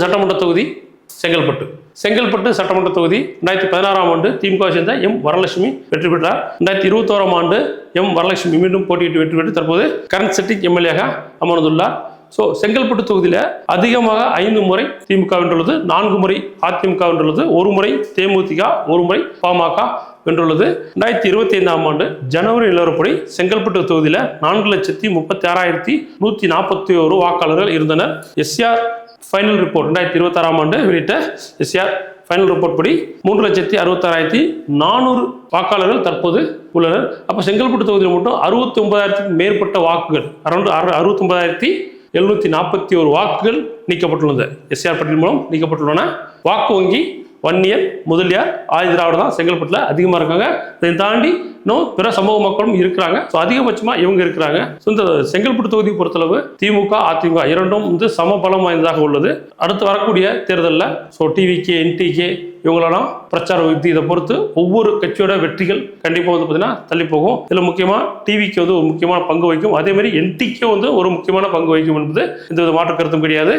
சட்டமன்ற தொகுதி செங்கல்பட்டு சட்டமன்ற தொகுதி 2016ஆம் ஆண்டு திமுக சேர்ந்த எம் வரலட்சுமி வெற்றி பெற்றார். 2021ஆம் ஆண்டு எம் வரலட்சுமி மீண்டும் போட்டியிட்டு வெற்றி பெற்று தற்போது கரண்ட் சிட்டிங் எம்எல்ஏ அமர்ந்துள்ளார். செங்கல்பட்டு தொகுதியில் அதிகமாக 5 முறை திமுக வென்றுள்ளது, 4 முறை அதிமுக வென்றுள்ளது, 1 முறை தேமுதிக, 1 முறை பாமக வென்றுள்ளது. 2025ஆம் ஆண்டு ஜனவரி நிலவரப்படி செங்கல்பட்டு தொகுதியில் 4,36,141 வாக்காளர்கள் இருந்தனர். எஸ்ஆர் ஃபைனல் ரிப்போர்ட் 2026ஆம் ஆண்டு வெளியிட்ட எஸ்ஆர் ஃபைனல் ரிப்போர்ட் படி 3,66,400 வாக்காளர்கள் தற்போது உள்ளனர். அப்போ செங்கல்பட்டு தொகுதியில் மட்டும் 69,000க்கும் மேற்பட்ட வாக்குகள், அரௌண்ட் 69,741 வாக்குகள் நீக்கப்பட்டுள்ளது. எஸ்ஆர் பட்டியல் மூலம் நீக்கப்பட்டுள்ளன. வாக்கு வங்கி வன்னியர், முதலியார், ஆதிதிராவிட தான் செங்கல்பட்டில் அதிகமாக இருக்காங்க. இதை தாண்டி இன்னும் பிற சமூக மக்களும் இருக்கிறாங்க. அதிகபட்சமாக இவங்க இருக்கிறாங்க. இந்த செங்கல்பட்டு தொகுதியை பொறுத்தளவு திமுக அதிமுக இரண்டும் சம பலம் வாய்ந்ததாக உள்ளது. அடுத்து வரக்கூடிய தேர்தலில் டிவிகே, என்டிகே இவங்களெல்லாம் பிரச்சார யுக்தி இதை பொறுத்து ஒவ்வொரு கட்சியோட வெற்றிகள் கண்டிப்பாக பார்த்தீங்கன்னா தள்ளி போகும். இதில் முக்கியமாக டிவிக்கு ஒரு முக்கியமான பங்கு வகிக்கும். அதே மாதிரி என்டிகே ஒரு முக்கியமான பங்கு வகிக்கும் என்பது எந்த வித மாற்று கருத்தும் கிடையாது.